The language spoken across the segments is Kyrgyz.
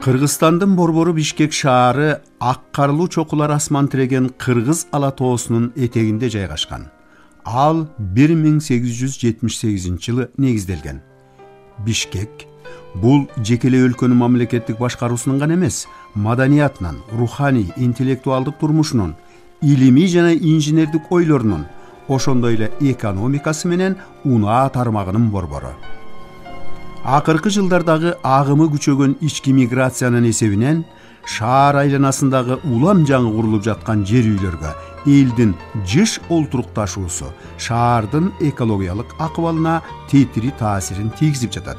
Кыргызстандын борбору Бишкек шаары ак карлуу чокулар асман тиреген Кыргыз ала тоосунун этегинде жайгашкан. Ал 1878 жылы негизделген. Бишкек бул жекелей өлкөнүн мамлекеттик башкаруусунун гана эмес, маданиятынан, руханий, интеллектуалдык турмушунун, илимий жана инженердик ойлорунун, ошондой эле экономикасы менен унаа тармагынын борбору. Акыркы жылдардагы агымы күчөгөн ички миграциянын эсебинен шаар айланасындагы улам жаңы курулуп жаткан жер үйлөргө элдин жыш олтурукташуусу шаардын экологиялык акыбалына тетири таасирин тийгизип жатат.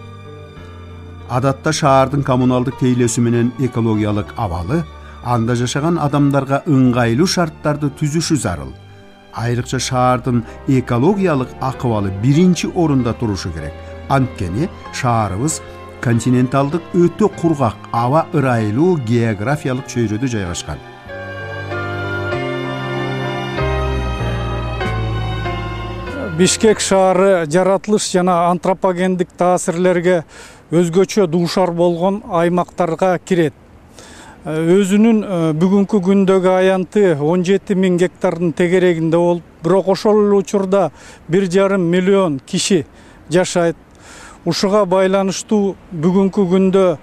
Адатта шаардын коммуналдык тейлөөсү менен экологиялык абалы анда жашаган адамдарга ыңгайлуу шарттарды түзүшү зарыл. Айрыкча шаардын экологиялык акыбалы биринчи орунда турушу керек. Анткени шаарыбыз континенталдык өтө кургак аба ырайылуу географиялык чөйрөдө жайгашкан. Бишкек шаары жаратылыш жана антропогендик таасирлерге өзгөчө дуушар болгон аймактарга кирет. Өзүнүн бүгүнкү күндөгү аянты 17.000 гектардын тегерегинде болуп, бирок ошол эле учурда 1,5 миллион киши жашайт. Ушуга байланыштуу бүгүнкү күндө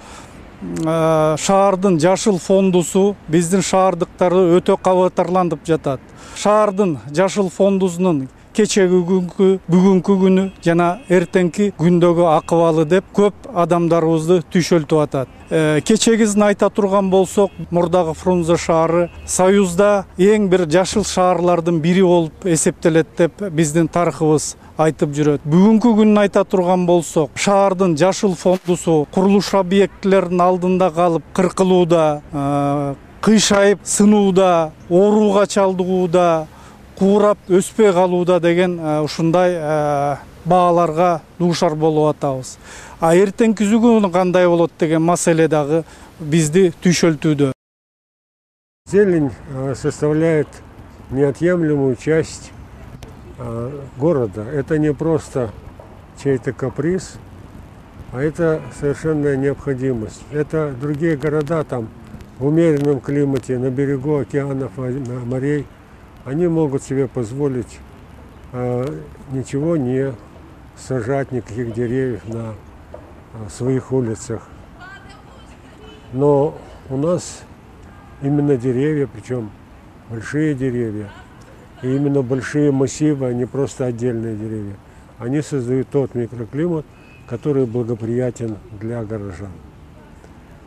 шаардын жашыл фондусу биздин шаардыктарды өтө кабатарлантып жатат. Шаардын жашыл фондусунун кечеги бүгүнкү күнү жана эртеңки күндөгү акыбалы деп көп адамдарыбызды түйшөлтүп атат. Кечегизин айта турган болсок, мурдагы Фрунзе шаары Союзда эң бир жашыл шаарлардын бири болуп эсептелет деп биздин тарыхыбыз айтып жүрөт. Бүгүнкү күнүн айта турган болсок, шаардын жашыл фондусу курулуш объектилеринин алдында калып кыркылууда, кыйшайып сынууда, ооруга чалдыгууда, куурап өспөй калууда деген ушундай бааларга дуушар болуп атабыз. Эртеңки күнү кандай болот деген маселе дагы бизди түйшөлтүүдө. Зелень составляет неотъемлемую часть города. Это не просто чей-то каприз, а это совершенная необходимость. Это другие города там в умеренном климате, на берегу океанов, морей, они могут себе позволить ничего не сажать, никаких деревьев на своих улицах. Но у нас именно деревья, причем большие деревья, и именно большие массивы, а не просто отдельные деревья, они создают тот микроклимат, который благоприятен для горожан.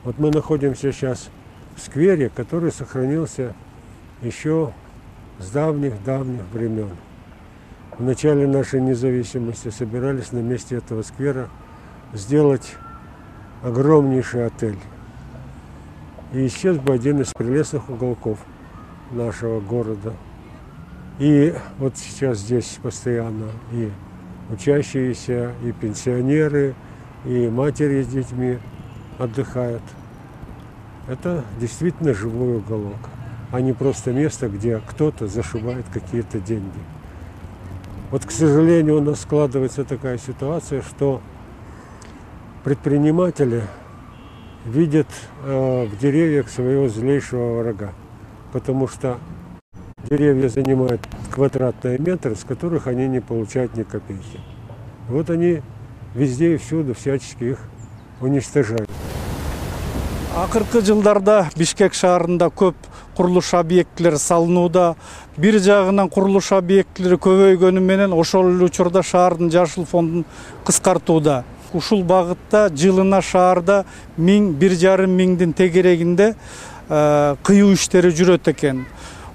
Вот мы находимся сейчас в сквере, который сохранился еще с давних-давних времен. В начале нашей независимости собирались на месте этого сквера сделать огромнейший отель. И исчез бы один из прелестных уголков нашего города. И вот сейчас здесь постоянно и учащиеся, и пенсионеры, и матери с детьми отдыхают. Это действительно живой уголок, а не просто место, где кто-то зашивает какие-то деньги. Вот, к сожалению, у нас складывается такая ситуация, что предприниматели видят в деревьях своего злейшего врага, потому что деревья занимают квадратные метры, с которых они не получают ни копейки. Вот они везде и всюду всячески их уничтожают. Акыркы жылдарда Бишкек шаарында көп курулуш объектилери салынууда. Бир жагынан курулуш объектилери көбөйгөнү менен ошол эле учурда шаардын жашыл фондун кыскартууда. Ушул багытта жылына шаарда 1,5 миңдин тегерегинде кыюу иштери жүрөт экен.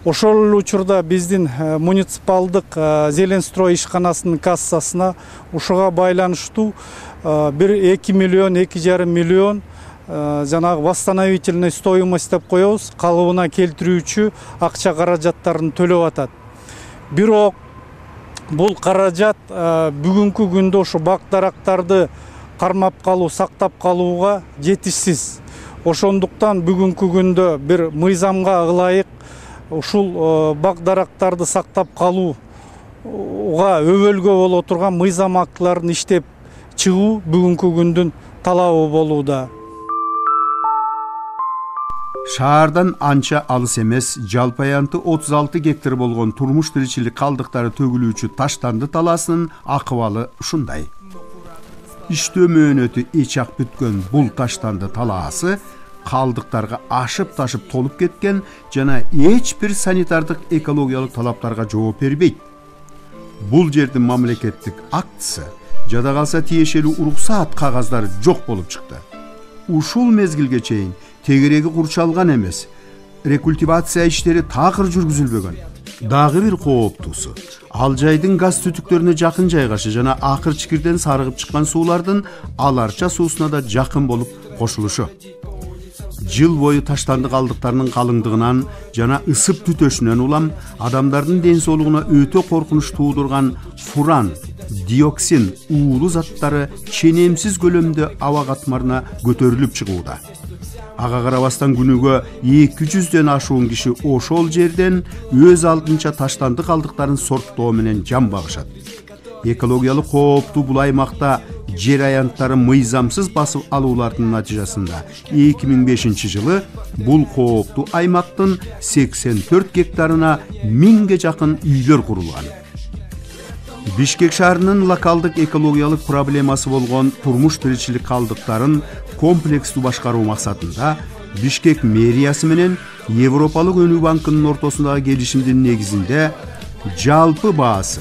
Ошол эле учурда биздин муниципалдык Зеленстрой ишканасынын кассасына ушуга байланыштуу 2 миллион, 2,5 миллион жанагы восстановительный стоимость деп коебуз, калыбына келтирүүчү акча каражаттарын төлөп атат. Бирок бул каражат бүгүнкү күндө ушу бак дарактарды кармап калуу, сактап калууга жетишсиз. Ошондуктан бүгүнкү күндө бир мыйзамга ылайык ушул бак дарактарды сактап калууга өбөлгө боло турган мыйзам актыларын иштеп чыгуу бүгүнкү күндүн талабы болууда. Шаардан анча алыс эмес, жалпы аянты 36 гектар болгон турмуш тиричилик калдыктары төгүлүүчү Таштанды талаасынын акыбалы ушундай. Иштөө мөөнөтү эч ак бүткөн бул Таштанды талаасы калдыктарга ашып ташып толуп кеткен жана эч бир санитардык экологиялык талаптарга жооп бербейт. Бул жердин мамлекеттик актысы, жада калса тиешелүү уруксаат кагаздары жок болуп чыкты. Ушул мезгилге чейин тегереги курчалган эмес, рекультивация иштери такыр жүргүзүлбөгөн. Дагы бир кооптуусу, ал жайдын газ түтүктөрүнө жакын жайгашы жана акыр чикирден сарыгып чыккан суулардын аларча суусуна да жакын болуп кошулушу. Жыл бою Таштанды калдыктарынын калыңдыгынан жана ысып түтөшүнөн улам адамдардын ден соолугуна өтө коркунуч туудурган фуран, диоксин уулуу заттары ченемсиз көлөмдө аба катмарына көтөрүлүп чыгууда. Ага карабастан күнүгө 200дөн ашуун киши ошол жерден өз алдынча Таштанды калдыктарын сорттоо менен жан багышат. Экологиялык кооптуу бул аймакта жер аянттары мыйзамсыз басып алуулардын натыйжасында 2005 бул кооптуу аймактын 84 гектарына 1000ге жакын үйлөр курулган. Бишкек шаарынын локалдык экологиялык проблемасы болгон турмуш тиричилик калдыктарын комплекстүү башкаруу максатында Бишкек мэриясы менен Европалык өнүү банкынын ортосундагы келишимдин негизинде жалпы баасы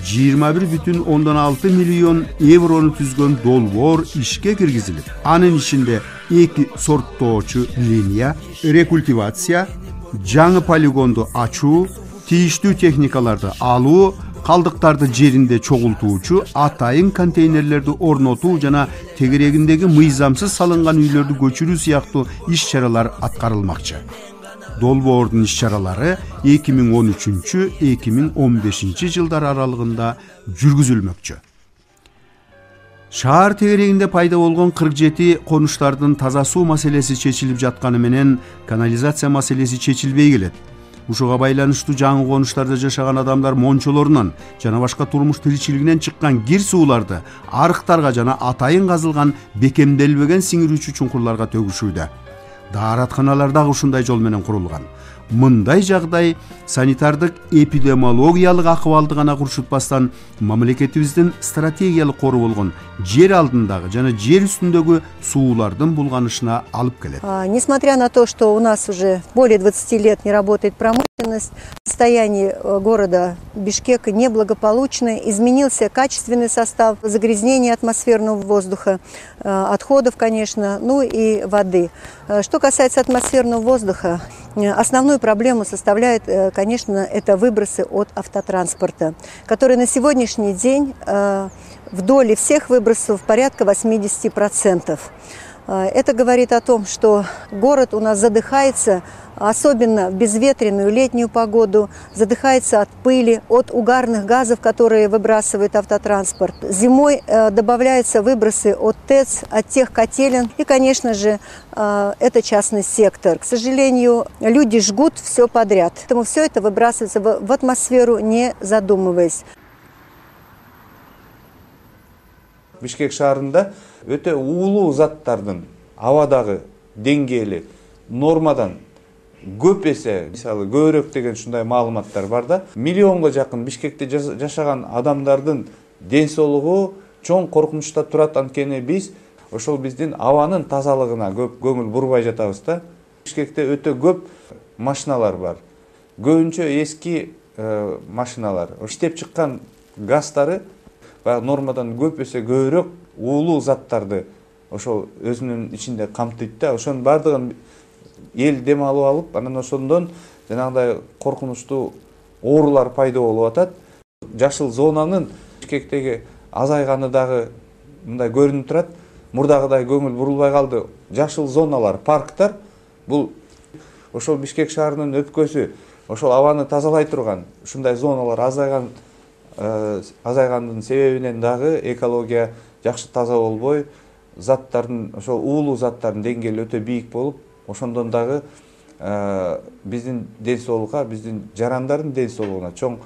21,6 миллион еврону түзгөн долбоор ишке киргизилип, анын ичинде 2 сорттоочу линия, рекультивация, жаңы полигонду ачуу, тийиштүү техникаларды алуу, калдыктарды жеринде чогултуучу атайын контейнерлерди орнотуу жана тегерегиндеги мыйзамсыз салынган үйлөрдү көчүрүү сыяктуу иш-чаралар аткарылмакчы. Долбоордун иш-чаралары 2013-2015 жылдар аралыгында жүргүзүлмөкчү. Шаар тегерегинде пайда болгон 47 конуштардын таза суу маселеси чечилип жатканы менен канализация маселеси чечилбей келет. Ушуга байланыштуу жаңы конуштарда жашаган адамдар мончолорунан жана башка турмуш тиричилигинен чыккан кир сууларды арыктарга жана атайын казылган бекемделбеген сиңирүүчү чуңкурларга төгүшүүдө. Дааратканалар дагы ушундай жол менен курулган. Мындай жагдай санитардык эпидемиологиялык акыбалды гана курчутпастан мамлекетибиздин стратегиялык кору болгон жер алдындагы жана жер үстүндөгү суулардын булганышына алып келет. Несмотря на то, что у нас уже более 20 лет не работает промышленность, состояние города Бишкека неблагополучное, изменился качественный состав, загрязнение атмосферного воздуха, отходов, конечно, ну и воды. Что касается атмосферного воздуха, основную проблему составляет, конечно, это выбросы от автотранспорта, которые на сегодняшний день в доле всех выбросов порядка 80%. Это говорит о том, что город у нас задыхается, особенно в безветренную летнюю погоду, задыхается от пыли, от угарных газов, которые выбрасывает автотранспорт. Зимой добавляются выбросы от ТЭЦ, от тех котелен. И, конечно же, это частный сектор. К сожалению, люди жгут все подряд. Поэтому все это выбрасывается в атмосферу, не задумываясь. Бишкек шаарында өтө уулуу заттардын абадагы деңгээли нормадан көп эсе, мисалы көбүрөөк деген ушундай маалыматтар бар да. Миллионго жакын Бишкекте жашаган адамдардын ден соолугу чоң коркунучта турат. Анткени биз ошол биздин абанын тазалыгына көп көңүл бурбай жатабыз да. Бишкекте өтө көп машиналар бар. Көбүнчө эски машиналар. Иштеп чыккан газдары нормадан көп эсе көбүрөөк уулуу заттарды ошол өзүнүн ичинде камтыйт да. Ошонун бардыгын эл дем алып алып, анан ошондон жанагындай коркунучтуу оорулар пайда болуп атат. Жашыл зонанын Бишкектеги азайганы дагы мындай көрүнүп турат. Мурдагыдай көңүл бурулбай калды. Жашыл зоналар, парктар бул ошол Бишкек шаарынын өпкөсү, ошол абаны тазалай турган ушундай зоналар азайгандын себебинен дагы экология жакшы таза болбой, заттардын ошол уулуу заттардын деңгээли өтө бийик болуп, ошондон дагы биздин ден соолукка, биздин жарандардын ден соолугуна чоң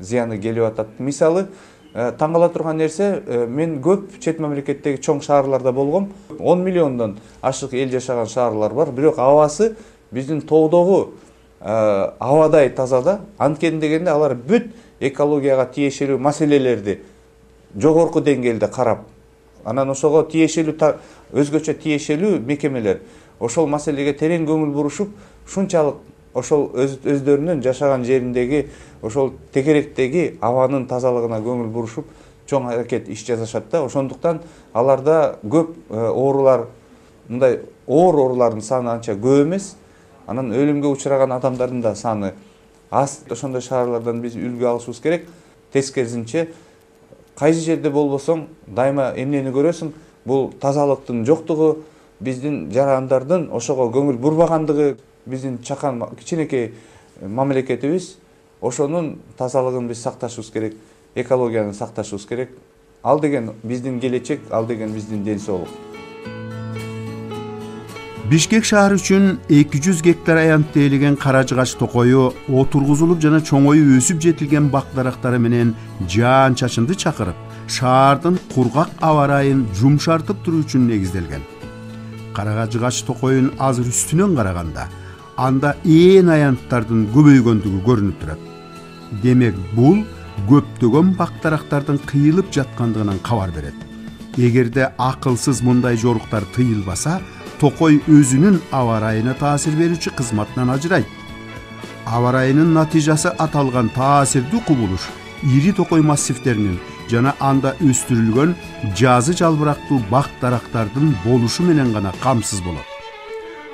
зыяны келип атат. Мисалы, таң кала турган нерсе, мен көп чет мамлекеттеги чоң шаарларда болгом. 10 миллиондон ашык эл жашаган шаарлар бар, бирок абасы биздин тоодогу абадай таза да. Анткени дегенде алар бүт экологияга тиешелүү маселелерди жогорку деңгээлде карап, анан ошого тиешелүү өзгөчө тиешелүү мекемелер ошол маселеге терең көңүл бурушуп, ушунчалык ошол өздөрүнүн жашаган жериндеги ошол тегеректеги абанын тазалыгына көңүл бурушуп, чоң аракет иш жасашат да. Ошондуктан аларда көп оорулар, мындай оор оорулардын саны анча көп эмес. Анан өлүмгө учураган адамдардын да саны аз. Ошондой шаарлардан биз үлгү алышыбыз керек. Тескерисинче кайсы жерде болбосоң дайыма эмнени көрөсүң? Бул тазалыктын жоктугу, биздин жарандардын ошого көңүл бурбагандыгы, биздин чакан кичинекей мамлекетибиз ошонун тазалыгын биз сакташыбыз керек, экологияны сакташыбыз керек. Ал деген биздин келечек, ал деген биздин ден соолук. Бишкек шаары үчүн 200 гектар аянт тейлеген Каражыгач токою отургузулуп жана чоңоюп өсүп жетилген бак дарактары менен жаан чачынды чакырып, шаардын кургак аба ырайын жумшартып туруу үчүн негизделген. Каражыгач токоюн азыр үстүнөн караганда анда ээн аянттардын көбөйгөндүгү көрүнүп турат. Демек бул көптөгөн бак дарактардын кыйылып жаткандыгынан кабар берет. Эгерде акылсыз мындай жоруктар тыйылбаса, токой өзүнүн аба ырайына таасир берүүчү кызматынан ажырайт. Аба ырайынын натыйжасы аталган таасирдүү кубулуш ири токой массивдеринин жана анда өстүрүлгөн жазы жалбырактуу бак дарактардын болушу менен гана камсыз болот.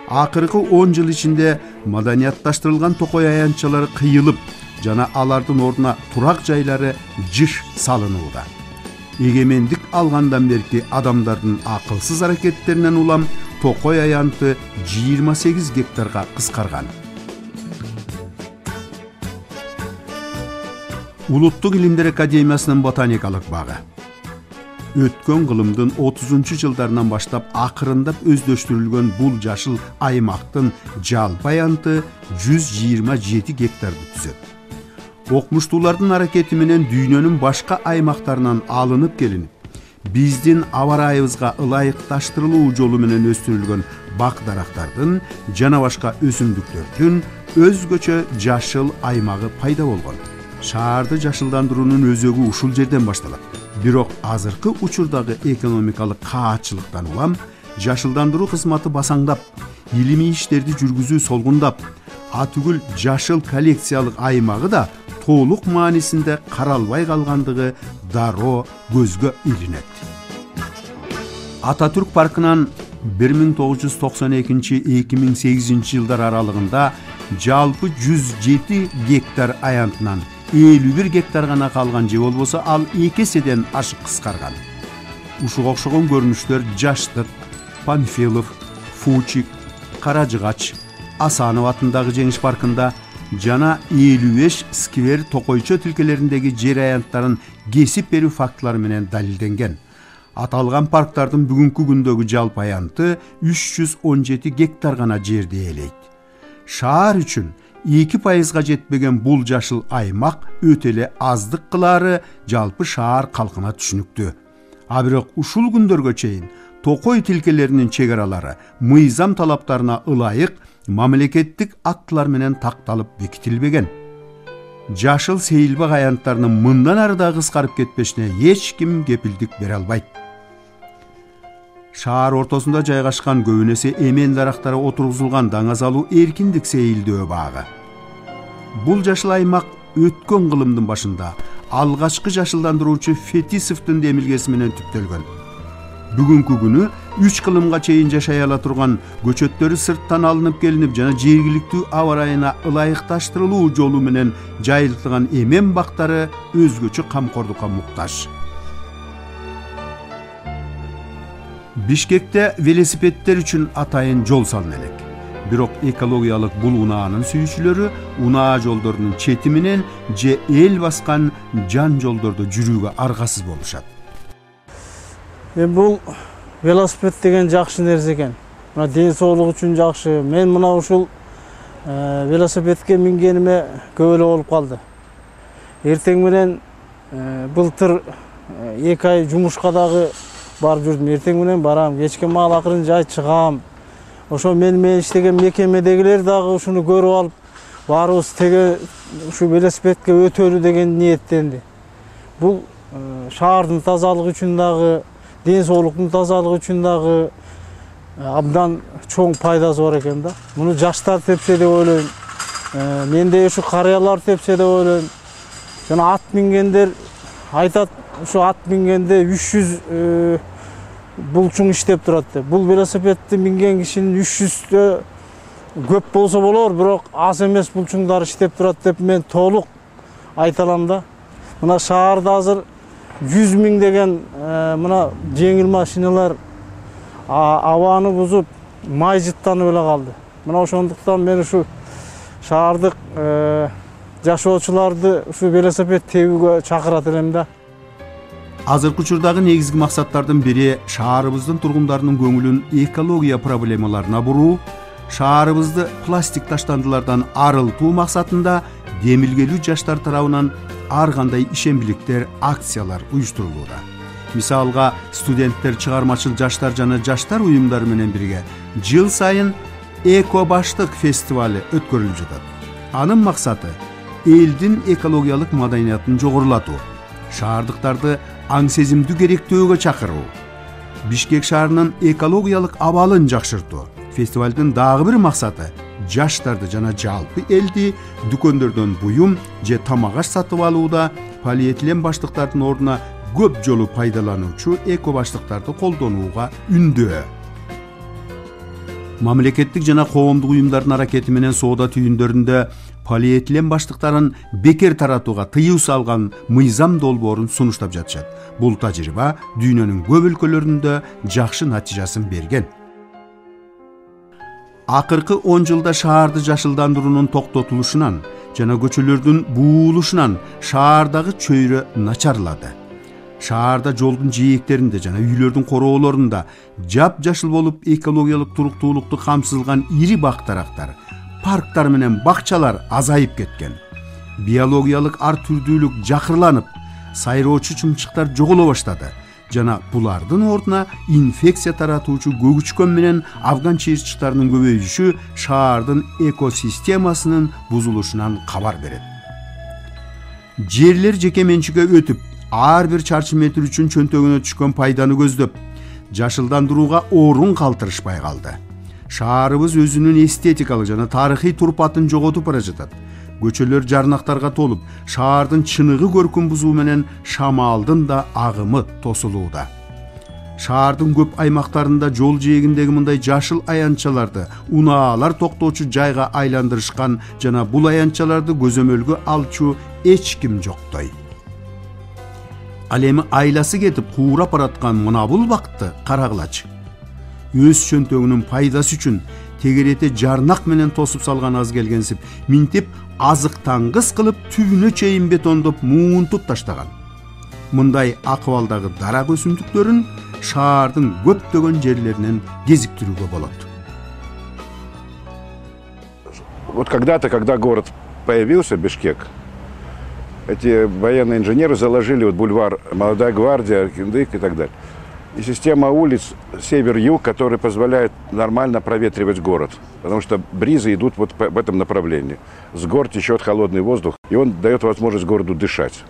Акыркы 10 жыл ичинде маданиятташтырылган токой аянтчалары кыйылып, жана алардын ордуна турак жайлары жыш салынууда. Эгемендик алгандан берки адамдардын акылсыз аракеттеринен улам токой аянты 28 гектарга кыскарган. Улуттук илимдер академиясынын ботаникалык багы өткөн кылымдын 30 жылдарынан баштап акырындап өздөштүрүлгөн бул жашыл аймактын жалпы аянты 127 гектарды түзөт. Окмуштуулардын аракети менен дүйнөнүн башка аймактарынан алынып келинип, биздин аба ырайыбызга ылайыкташтырылуу жолу менен өстүрүлгөн бак дарактардын жана башка өсүмдүктөрдүн өзгөчө жашыл аймагы пайда болгон. Шаарды жашылдандыруунун өзөгү ушул жерден башталат. Бирок азыркы учурдагы экономикалык каатчылыктан улам жашылдандыруу кызматы басаңдап, илимий иштерди жүргүзүү солгундап, атүгүл жашыл коллекциялык аймагы да толук маанисинде каралбай калгандыгы дароо көзгө илинет. Ататүрк паркынан 1992-2008 жылдар аралыгында жалпы 107 гектар аянтынан 51 гектар гана калган же болбосо ал 2 эседен ашык кыскарган. Ушуга окшогон көрүнүштөр Жаштык, Панфилов, Фучик, Каражыгач, Асанов атындагы Жеңиш паркында жана 55 сквер токойчо тилкелериндеги жер аянттарын кесип берүү фактылары менен далилденген. Аталган парктардын бүгүнкү күндөгү жалпы аянты 317 гектар гана жерди ээлейт. Шаар үчүн 2%га жетпеген бул жашыл аймак өтө эле аздык кылаары жалпы шаар калкына түшүнүктүү. А бирок ушул күндөргө чейин токой тилкелеринин чек аралары мыйзам талаптарына ылайык мамлекеттик аттар менен такталып бекитилбеген. Жашыл сейилбак аянттарынын мындан ары да кыскарып кетпешине эч ким кепилдик бере албайт. Шаар ортосунда жайгашкан көбүн эсе эмен дарактары отургузулган даңазалуу эркиндик сейилдөө багы. Бул жашыл аймак өткөн кылымдын башында алгачкы жашылдандыруучу Фетисовдун демилгеси менен түптөлгөн. Бүгүнкү күнү 3 кылымга чейин жашай ала турган көчөттөрү сырттан алынып келинип жана жергиликтүү аба ырайына ылайыкташтырылуу жолу менен жайылтылган эмен бактары өзгөчө камкордукка муктаж. Бишкекте велосипеддер үчүн атайын жол салына элек. Бирок экологиялык бул унаанын сүйүүчүлөрү унаа жолдорунун чети менен же эл баскан жан жолдордо жүрүүгө аргасыз болушат. Бул велосипед деген жакшы нерсе экен. Мына ден соолук үчүн жакшы. Мен мына ушул велосипедке мингениме көп эле болуп калды. Эртең менен былтыр 2 ай жумушка дагы барып жүрдүм. Эртең менен барам, кечке маал акырын жай чыгам. ошо мен иштеген мекемедегилер дагы ушуну көрүп алып, барыбыз теге ушу велосипедке өтөлү деген ниеттенди. Бул шаардын тазалыгы үчүн дагы, ден соолуктун тазалыгы үчүн дагы абдан чоң пайдасы бар экен да. Муну жаштар тепсе деп ойлойм. Мендей ушу карыялар тепсе деп ойлойм. Жана ат мингендер айтат, ушу ат мингенде 300 булчуң иштеп турат деп. Бул велосипедти минген кишинин 300 көп болсо болор, бирок аз эмес булчуңдар иштеп турат деп мен толук айта алам да. Мына шаарда азыр 100 миң деген мына жеңил машиналар абаны бузуп, май жыттанып эле калды. Мына ошондуктан мен ушу шаардык жашоочуларды ушу велосипед тебүүгө чакырат элем да. Азыркы учурдагы негизги максаттардын бири шаарыбыздын тургундарынын көңүлүн экология проблемаларына буруу, шаарыбызды пластик таштандылардан арылтуу максатында демилгелүү жаштар тарабынан ар кандай ишембиликтер, акциялар уюштурулууда. Мисалга, студенттер, чыгармачыл жаштар жана жаштар уюмдары менен бирге жыл сайын Эко баштык фестивали өткөрүлүп жатат. Анын максаты элдин экологиялык маданиятын жогорулатуу, шаардыктарды аң сезимдүү керектөөгө чакыруу, Бишкек шаарынын экологиялык абалын жакшыртуу. Фестивалдын дагы бир максаты жаштарды жана жалпы элди дүкөндөрдөн буюм же тамак аш сатып алууда полиэтилен баштыктардын ордуна көп жолу пайдалануучу эко баштыктарды колдонууга үндөө. Мамлекеттик жана коомдук уюмдардын аракети менен соода түйүндөрүндө полиэтилен баштыктарын бекер таратууга тыюу салган мыйзам долбоорун сунуштап жатышат. Бул тажрыйба дүйнөнүн көп өлкөлөрүндө жакшы натыйжасын берген. Акыркы 10 жылда шаарды жашылдандыруунун токтотулушунан жана көчөлөрдүн буулушунан шаардагы чөйрө начарлады. Шаарда жолдун жээктеринде жана үйлөрдүн короолорунда жап-жашыл болуп экологиялык туруктуулукту камсызылган ири бак-дарактар, парктар менен бакчалар азайып кеткен. Биологиялык ар түрдүүлүк жакырланып, сайроочу чымчыктар жоголо баштады. Жана булардын ордуна инфекция таратуучу көгүчкөн менен афган чыйырчыктарынын көбөйүшү шаардын экосистемасынын бузулушунан кабар берет. Жерлер жеке менчикке өтүп, ар бир чарчы метр үчүн чөнтөгүнө түшкөн пайданы көздөп, жашылдандырууга орун калтырышпай калды. Шаарыбыз өзүнүн эстетикалык жана тарыхый турпатын жоготуп бара жатат. Көчөлөр жарнактарга толуп, шаардын чыныгы көркүн бузуу менен шамалдын да агымы тосулууда. Шаардын көп аймактарында жол жээгиндеги мындай жашыл аянтчаларды унаалар токтоочу жайга айландырышкан жана бул аянтчаларды көзөмөлгө алчу эч ким жоктой. Ал эми айласы кетип куурап бараткан мына бул бакты карагылачы. Өз чөнтөгүнүн пайдасы үчүн тегерете жарнак менен тосуп салган аз келгенсип, минтип азыктангыс кылып түбүнө чейин бетондоп муунтуп таштаган. Мындай акыбалдагы дарак өсүмдүктөрүн шаардын көптөгөн жерлеринен кезиктирүүгө болот. Вот когда-то, когда город появился, Бишкек, эти военные инженеры заложили вот бульвар Молодая гвардия, Кендык и так далее. И система улиц север-юг, которая позволяет нормально проветривать город. Потому что бризы идут вот в этом направлении. С гор течет холодный воздух, и он дает возможность городу дышать.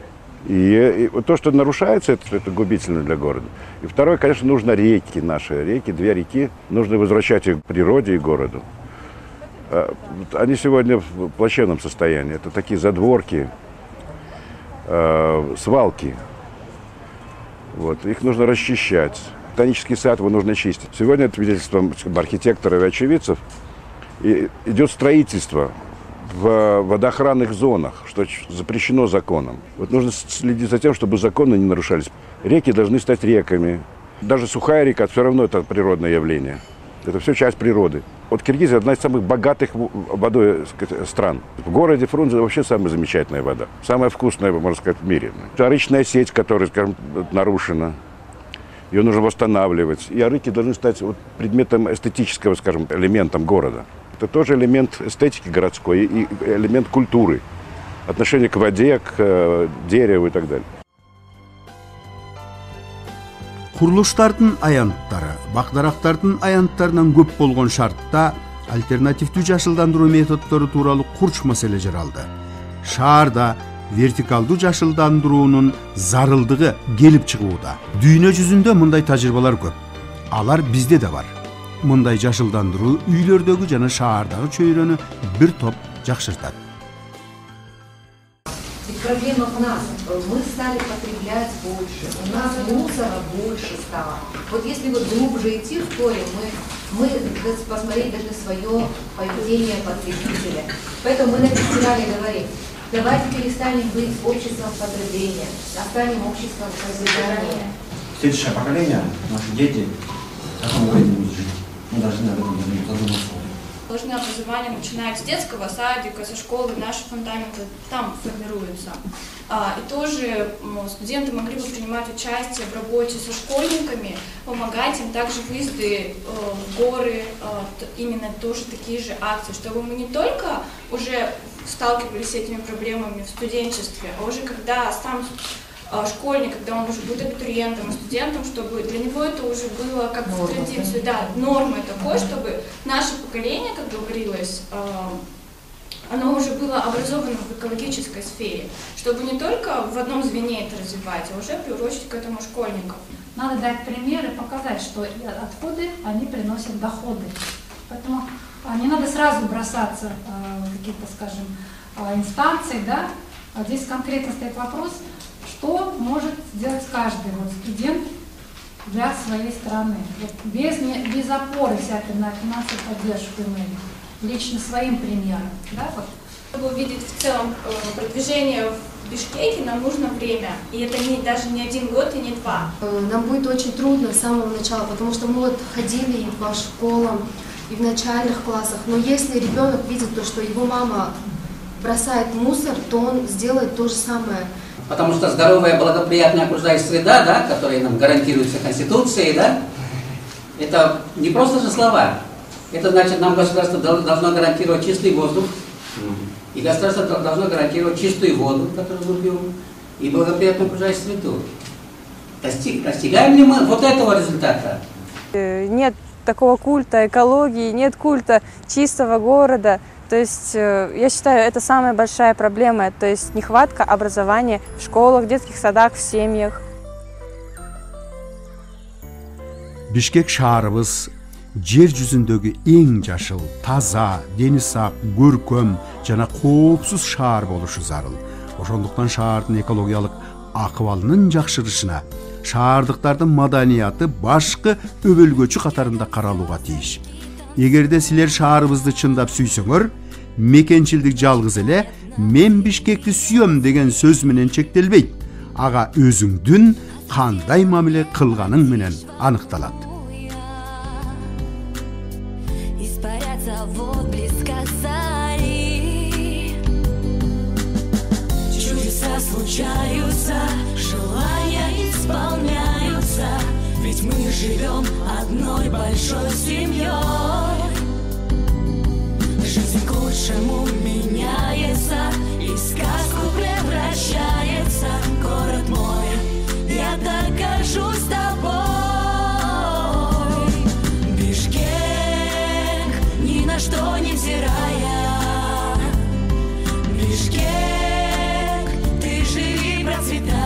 И то, что нарушается, это губительно для города. И второе, конечно, нужно реки наши. Реки, 2 реки, нужно возвращать их к природе и городу. Они сегодня в плачевном состоянии. Это такие задворки, свалки. Вот. Их нужно расчищать. Ботанический сад его нужно чистить. Сегодня это свидетельством архитекторов и очевидцев. И идет строительство в водоохранных зонах, что запрещено законом. Вот нужно следить за тем, чтобы законы не нарушались. Реки должны стать реками. Даже сухая река, все равно это природное явление. Это все часть природы. Вот Киргизия одна из самых богатых водой стран. В городе Фрунзе вообще самая замечательная вода. Самая вкусная, можно сказать, в мире. Арычная сеть, которая, скажем, нарушена. Ее нужно восстанавливать. И арыки должны стать вот предметом эстетического, скажем, элементом города. Это тоже элемент эстетики городской и элемент культуры. Отношение к воде, к дереву и так далее. Курулуштардын аянттары бакдарактардын аянттарынан көп болгон шартта альтернативдүү жашылдандыруу методдору тууралуу курч маселе жаралды. Шаарда вертикалдуу жашылдандыруунун зарылдыгы келип чыгууда. Дүйнө жүзүндө мындай тажрыйбалар көп. Алар бизде да бар. Мындай жашылдандыруу үйлөрдөгү жана шаардагы чөйрөнү бир топ жакшыртат. Проблема в нас. Мы стали потреблять больше. У нас мусора больше стало. Вот если вот глубже идти в корень, мы посмотреть даже свое поведение потребителя. Поэтому мы на фестивале говорим, давайте перестанем быть обществом потребления, а станем обществом созидания. Следующее поколение, наши дети, как мы будем жить? Мы должны об этом задуматься. Должное образование начинать с детского садика, со школы, наши фундаменты там формируются. И тоже студенты могли бы принимать участие в работе со школьниками, помогать им, также выезды в горы, именно тоже такие же акции, чтобы мы не только уже сталкивались с этими проблемами в студенчестве, а уже когда сам школьник, когда он уже будет абитуриентом и студентом, чтобы для него это уже было как в традицию, да, нормой такой, чтобы наше поколение, как говорилось, оно уже было образовано в экологической сфере, чтобы не только в одном звене это развивать, а уже приурочить к этому школьников. Надо дать пример и показать, что отходы, они приносят доходы. Поэтому не надо сразу бросаться в какие-то, скажем, инстанции, да. Здесь конкретно стоит вопрос, что может сделать каждый студент для своей страны, без опоры всякой на финансовую поддержку имея, лично своим примером. Да, вот. Чтобы увидеть в целом продвижение в Бишкеке, нам нужно время, и это даже не 1 год и не 2. Нам будет очень трудно с самого начала, потому что мы ходили и по школам, и в начальных классах, но если ребенок видит то, что его мама бросает мусор, то он сделает то же самое. Потому что здоровая, благоприятная окружающая среда, да, которая нам гарантируется Конституцией, да, это не просто же слова. Это значит, нам государство должно гарантировать чистый воздух, и государство должно гарантировать чистую воду, которую мы пьем, и благоприятную окружающую среду. Достигаем ли мы вот этого результата? Нет такого культа экологии, нет культа чистого города. То есть, я считаю, это самая большая проблема, то есть нехватка образования в школах, в детских садах, в семьях. Бишкек шаарыбыз жер жүзүндөгү эң жашыл, таза, дени сак, көркөм жана коопсуз шаар болушу зарыл. Ошондуктан шаардын экологиялык акыбалынын жакшырышына шаардыктардын маданияты башкы өбөлгөчү катарында каралууга тийиш. Эгерде силер шаарыбызды чындап сүйсөңөр, мекенчилдик жалгыз эле мен Бишкекти сүйөм деген сөз менен чектелбейт. Ага өзүңдүн кандай мамиле кылганың менен аныкталат. Чудеса случаются, желания исполняются, ведь мы живем одной большой семьей. Жизнь к лучшему меняется, и в сказку превращается. Город мой, я докажу с тобой. Бишкек, ни на что не взирая. Бишкек, ты живи, процветай.